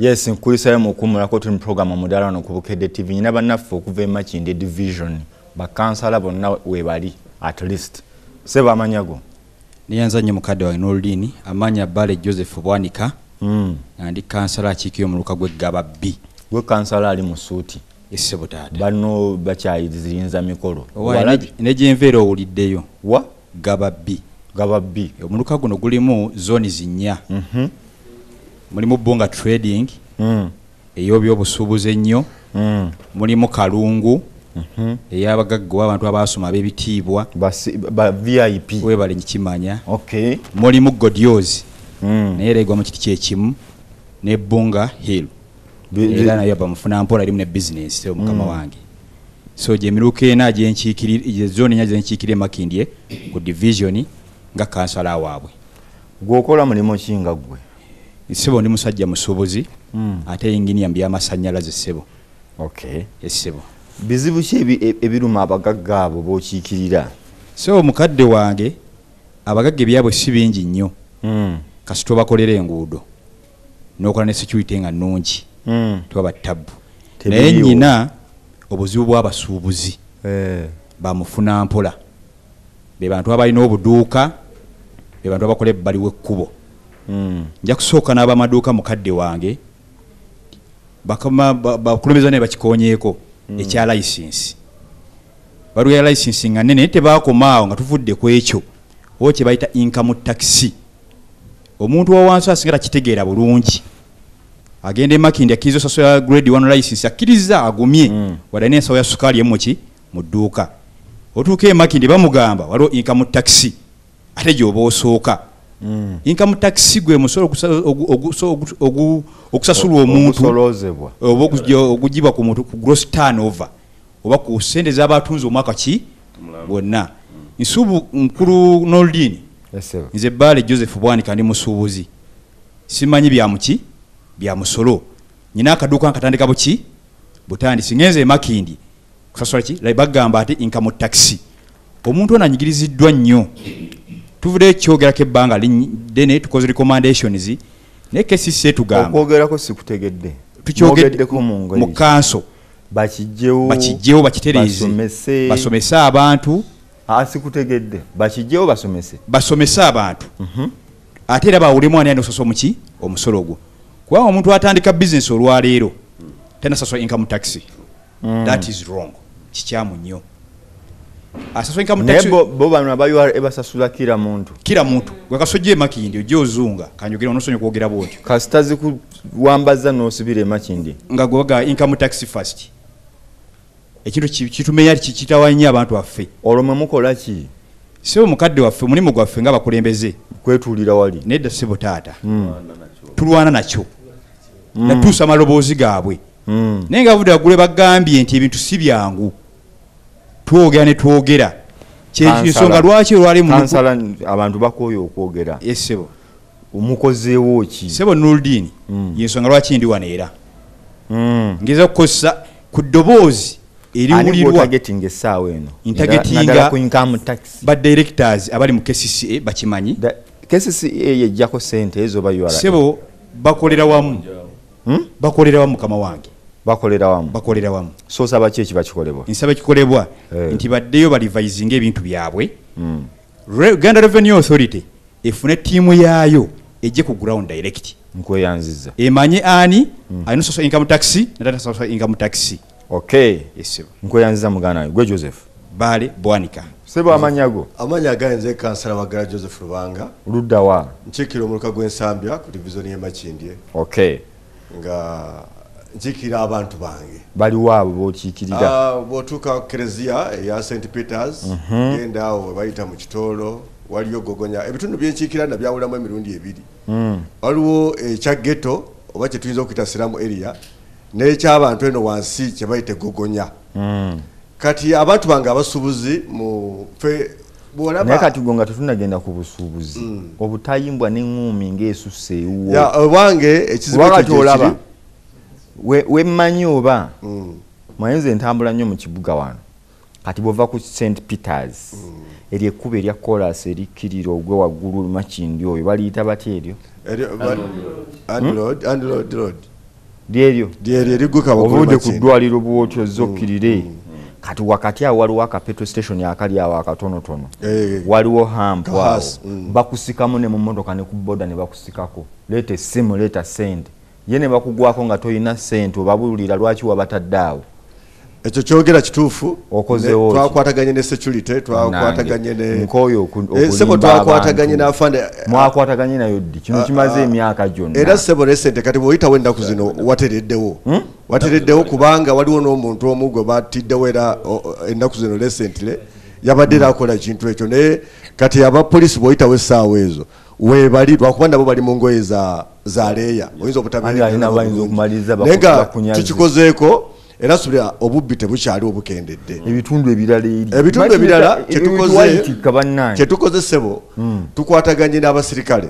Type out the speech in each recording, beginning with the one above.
Yes, nkulisayo mukumula ko tuli program Omudaala no ku Bukedde TV nyina bannaffe okuva e Makindye division Kkansala bonna we bali at least seba amanyago niyanza nnyo mukadde wa Noordeen amanya Bale Joseph Bwanika ndi Kkansala akikiyo mu luka gwe Gababbi gwe Kkansala ali mu suuti essebo taata bano bakyayizinza mikolo neje enveera owuliddeyo wa Gababbi omuluka guno gulimu zone zinnya mulimu Bonga trading ey'obyobusuubuzi ennyo mulimu Kalungu ey'abagagga abantu abasoma ab'ebitiibwa ba VIP webale nkimanya okay mulimu Godyozi naye eregwa mu kiti kyekimu ne Bonga Hill era nayo bamufuna mpola erimu ne business omukama wange so je miruka ena gyenkiikirira zone nya gyenkiikirira Makindye ku division nga Kkansala waabwe gwokola mulimo kinga gwe Sebo ndi musajja musuubuzi ate engineer by'amasannyalaze sebo okay sebo bizibu ki ebiruma abagagga abo bokiikirira so mukadde wange abagagga byabwe si bingi nnyo kasito bakolera enguudo n'okola ne security nga nnungi tuba tabu naye nnyina obuzibu bw'abasuubuzi bamufuna mpola be bantu abalina obuduuka be bantu abakola ebbali w'ekkubo nja kusooka n'abamaduuka mukadde wange bakulembeza ne bakikonyeeko ekya license baluya license nga nene tebakomaawo nga tuvudde ku ekyo oba kye bayita income tax omuntu wa wansi asinga takitegeera bulungi agenda e Makindye akkiriza osasula grade 1 license akkiriza agumye wadde n'ensawo ya sukaali emuki mu dduuka otuuka e Makindye bamugamba waliwo income tax ate gy'oba osooka income tax gwe musolo okusasulwa omuntu oba okugibwa ku muntu ku gross turnover oba ku sente z'abatunzi omwaka ki bonna nsuubu mukulu Noordeen nze Bale Joseph Bwanika ndi musuubuzi simanyi byamuki bya musolo nyina akaduuka nkatandika buki butandisi ngenze e Makindye kusasula ki bagamba ate income tax omuntu ono anyigiriziddwa nnyo tuvudde ekyogerako ebbanga dene tukoze recommendations ne KCCA tugamba okwogerako sikutegedde tukyogeddeko mu kanso bakijjewo bakitereze basomese abantu sikutegedde bakijjewo basomese abantu ate era bawulemu ani ososo muki omusolo gwo kubanga omuntu atandika business olwaleero tenasaswa income tax that is wrong kikyamu nnyo asaswa income tax bo bano abayo ebasasula kila muntu gwe kasojje e Makindye ojje ozunga kanjogera onosonye kwogera bwotyo kasitazi kuwambaza n'osibira e Makindye nga gwoga income tax first ekintu kitumeya kitawanya abantu baffe olwo mukola ki sebo mukadde waffe mulimu gwaffe nga bakulembeze kwetulira wali nedda sebo taata tulwana nakyo natuusa amaloboozi gaabwe naye nga bavudde waggule bagambye nti ebintu si byangu twogera ne twogera kyensonga lwaki olwali Kkansala abantu bakooyo okwogera sebo omukozeewo ki sebo Noordeen yensonga lwaki ndi wano era ngeza okukozesa ku ddoboozi eriwulirwa ba directors abali mu KCCA bakimanyi KCCA yejjako sente ezo bayura sebo bakolera wamu kama wange bakolera wamu so saba ki ekibakikolebwa nsaba kikolebwa nti baddeyo balivayizinga ebintu byabwe Uganda Revenue Authority efune tiimu yaayo ejje ku ground direct nkweyanziza emanye ani alina soso income tax natata soso income tax okay yesebo nkweyanziza mugana gwe Joseph Bale Bwanika sebo amanyago nze Kkansala Magala Joseph Rubanga ludda wa nchikira omuluka gw'ensambya ku division ye Makindye okay nga njikira abantu bange bali wabo bokiikirira botuka Kereziya ya St Peters genda awo bayita mu kitolo waliyo gogonya ebitundu byenkiikira na byawulamu emirundi ebiri waliwo ekya ghetto oba kye tuyinza okuyita Siramu area n'eky'abantu eno wansi kye bayita gogonya kati abantu bange abasuubuzi mu fe bolaba naye kati gonga tetunagenda ku busuubuzi obutayimbwa n'eŋŋumi ng'esuseewo wange ekizibu kyolaba wemmanyi oba mwenze ntambula nnyo mu kibuga wano kati bwova ku St Peters eryo ekkubo erya Kolas erikkirira ogwe waggulu Makindye oyo baliyita batya eryo and road lyeryo eriguka obude ku ddwaliro bwotyo zokkirire kati wakati awo waliwo aka petrol station akali awo akatonotono waliwo hampu awo bakusikamu ne mu mmotoka ne ku boda ne bakusikako leeta essimu leeta sente ye ne bakugwako nga toyina sente obabuulira lwaki wabatadde awo ekyo kyogera kituufu okozewo twakwataganye ne security twakwataganye ne nkoyo sebo twakwataganye n'afande mwakwataganye nayo ddi kino kimaze emyaka gyonna era sebo ne sente kati bw'oyitawo ennaku zino watereddewo kubanga waliwo n'omuntu omu gwe batiddewo era ennaku zino recently yabadde akola ekintu ekyo naye kati abapoliisi bw'oyitawo essaawa ezo webali lwakuba nabo bali mu ngoye za leeya oyinza obutabayinaye nga tukikozeeko era subira obubbi tebukyali obukendedde ebitundu ebirala kyetukoze sebo tukwataganye n'abasirikale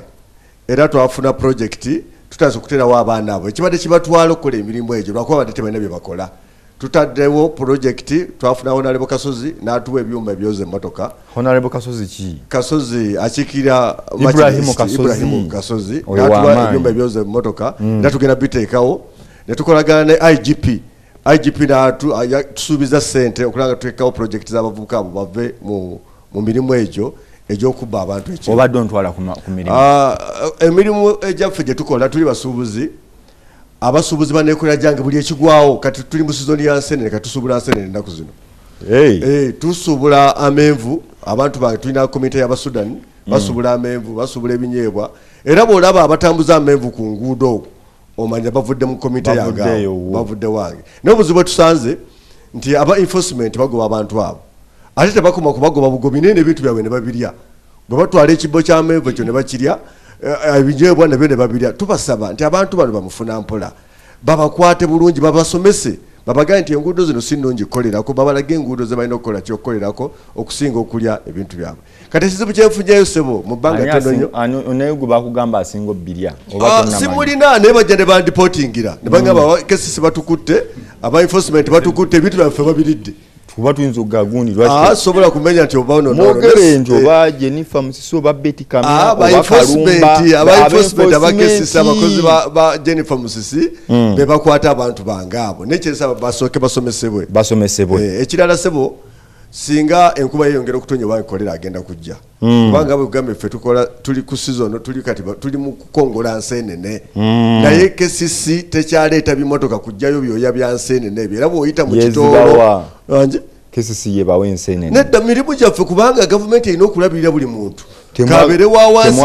era twafuna projekiti tutaze okuterawo abaana abo ekibadde kibatwala okukola emirimu egyo lwakuba badde tebalina bye bakola tutaddewo projekiti twafuna Honorable Kasozi n'atuwa ebyuma ebyoza emmotoka. Honorable Kasozi ki? Kasozi akiikirira Ibrahimu Kasozi n'atuwa ebyuma ebyoza emmotoka era tugenda biteekawo ne tukolagana ne IGP n'atusuubiza ssente okulanga tuteekawo projekiti z'abavubuka abo bave mu mirimu egyo egy'okubba abantu ekyo. Obadde ontwala ku mirimu? Emirimu egyaffe gye tukola tuli basuubuzi. Abasuubuzi baneekolera jange buli ekigwawo kati tuli mu sizoni ya nseenene kati tusuubula nseenene ennaku zino. Tusuubula amenvu abantu bange tulina komite y'Abasudani basuubula amenvu basuubula ebinyeebwa era bw'olaba abatambuza amenvu ku nguudo omanya bavudde mu komite yange bavudde wange n'obuzibu bwe tusanze nti aba enforcement bagoba abantu abo ate tebakoma kubagoba bugobi naye n'ebintu byabwe ne babirya bwe batwala ekibbo ky'amenvu ekyo ne bakirya ebinyeebwa nabyo ne babirya. Tubasaba nti abantu bano bamufuna mpola babakwate bulungi babasomese babagaye nti enguudo zino si nnungi kukolerako babalage enguudo ze balina okukola ky'okukolerako okusinga okulya ebintu byabwe. Kati ekizibu kyenfunyeyo sebo mu bbanga ttono nnyo naye gwe bakugamba asinga obbirya simulina naye bajja ne bandipotingira ne bagamba KCCA batukutte aba enforcement batukutte ebintu byaffe babiridde kuba tuyinza okugagundirwa sobola kumenya nti oba mwogere nti oba Jennifer Musisi oba Betty Kamya aba enforcement aba KCCA abakozi ba Jennifer Musisi be bakwata abantu bange abo nekyesa basooke basomesebwe ekirala sebo singa enkuba yeyongera okutonya bankolera agenda kujja kubanga bwegambe ffe tukola tuli ku season tuli mu kukongola nseenene naye KCCA tekyaleeta bimotoka kujjayo byoya bya nseenene ebyo era bw'oyita mu kitolo KCCA yebawe enseenene nedda mirimu gyaffe kubanga gavumenti erina okulabirira buli muntu kabere wa wansi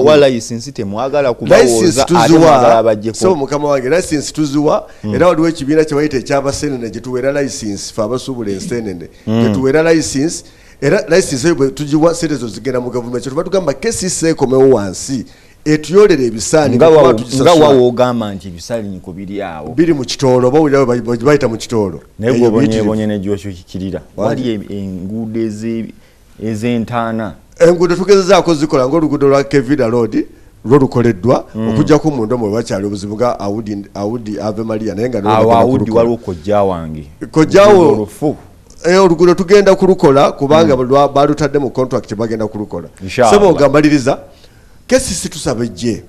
wa license temwagala kubawooza ate mwagala abajjeko so mukama wange license tuziwa era waliwo ekibiina kye bayita eky'abaseenene gye tuweera license fe abasuubula enseenene gye tuweera license era license eyo bwe tugiwa sente zo zigenda mu gavumenti tuba tugamba KCCA ekomewo wansi etuyolera ebisaani nga wawoogamba nti ebisaaniiko biri awo biri mu kitolo oba bayita mu kitolo naye gwebonyebonye negyokyokikirira wali enguudo ez'entaana enguudo tugezezaako zikola ng'oluguudo lwa Kevida Road lwo lukoleddwa okujjako munda mwe bakyali obuzibu nga Audi Ave Maria naye nga Audi waliwo kojja wange kojjawo oluguudo tugenda kulukola kubanga balutadde mu contract bagenda kulukola sebo ogambaliriza KCCA tusaba ejje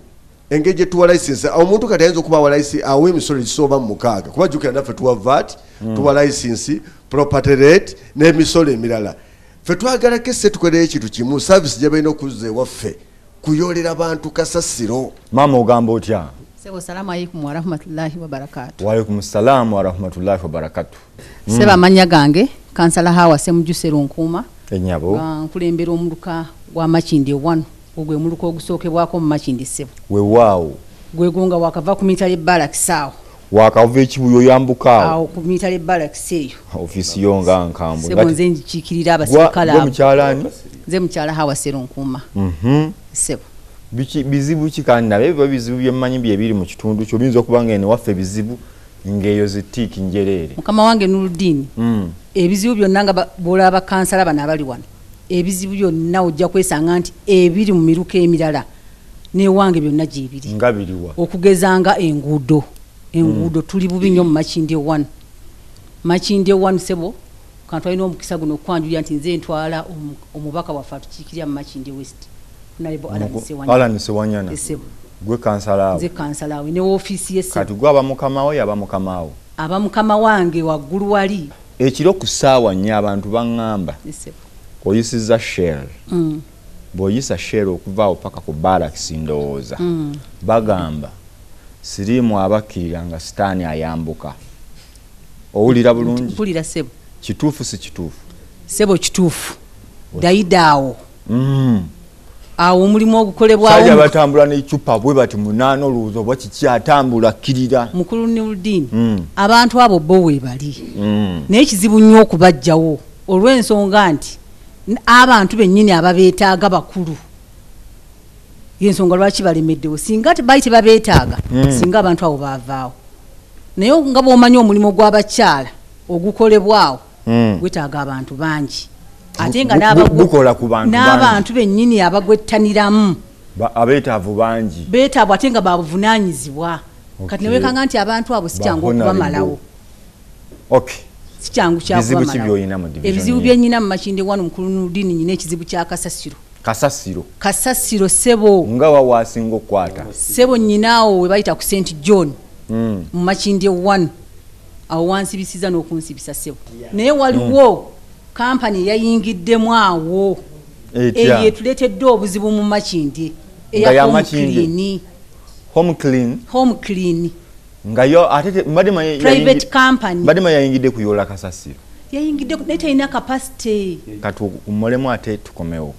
engeri gye tuwa license omuntu kati ayinza okubawa license awa emisolo egisoba mu 6 kuba jjukira naffe tuwa VAT tuwa license property rate n'emisolo emirala ffe twagala KCCA tukoleyo ekintu kimu service gye balina okuzza ewaffe kuyolera abantu kasasiro. Maama ogamba otya? Sebo salamu alaikum wa rahmatullahi wa barakatuh. Wa alaikum salam wa rahmatullahi wa barakatuh. Seba amanya gange Kkansala hawa semujuse Runkuuma enyabo nkulembera omuluka wa Makindye 1 ogwe muluka ogusookebwako mu Makindye 7 weewaawo gwegonga wakava ku mitale barracks awo wakava ekibuyo yambuka awo ku mitale barracks eyo ofisi yonga nkambu sebo nze njikiikirira abasirikale abo mukyalani nze mukyala hawa Serunkuuma sebo bizibu kikani nabe bizibu byemmanyi byebiri mu kitundu kyo binza okubanga ene waffe bizibu ngeyo zitiiki njereere mukama wange Noordeen ebizibu byonna nga bolaba Kkansala bano abali wano ebizibu byonna ojja kwesanga nti ebiri mu miruka emirala newange byonna gyebiri nga biriwa okugezanga enguudo tuli bubi nnyo mu Makindye 1 sebo kantu alina omukisa guno okwanjulira nti nze ntwala omubaka waffe atukiikirira mu Makindye West Alan Sewanyana gwe Kkansala nze Kkansala we ne office ye kati gwe abamukamawo yabamukamawo abamukama wange waggulu wali ekiro ku ssaawa 4 abantu baŋŋamba oyisiza shell bw'oyisa shell okuvaawo paka ku barracks ndowooza bagamba siriimu abakkirira nga sitaani ayambuka owulira bulungi mpulira sebo kituufu si kituufu sebo kituufu dayidaawo awo omulimu ogukolebwawo sajja batambula n'ecupa bwe bati munaana olowooza oba kiki atambula akkirira mukulu Noordeen abantu abo bo weebali naye kizibu nnyo okubajjawo olw'ensonga nti abantu bennyini ababeetaaga bakulu y'ensonga lwaki balemeddewo singa baali tebabeetaaga singa abantu abo baavaawo naye nga bw'omanyi omulimu gw'abakyala ogukolebwawo gwetaaga abantu bangi ate nga n'abantu bennyini abagwettaniramu abeetaavu bangi beetaavu ate nga babuvunaanyizibwa kati newekanga nti abantu abo si kyangu okubamalawo si kyangu kyakubamalawo ebizibu bye nnyina mu Makindye wano mukulu Noordeen nyina ekizibu kya kasasiro sebo nga wawaasinga okukwata sebo nnyinaawo we bayita ku St John mu Makindye 1 awo wansibisiza n'okunsibisa sebo naye waliwo kampani yayingiddemu awo eyo etuleetedde obuzibu mu Makindye eya home clean nga yo ate private company badema yayingidde kuyola kasasiro yayingidde naye talina capacity kati umulemu ate tukomewo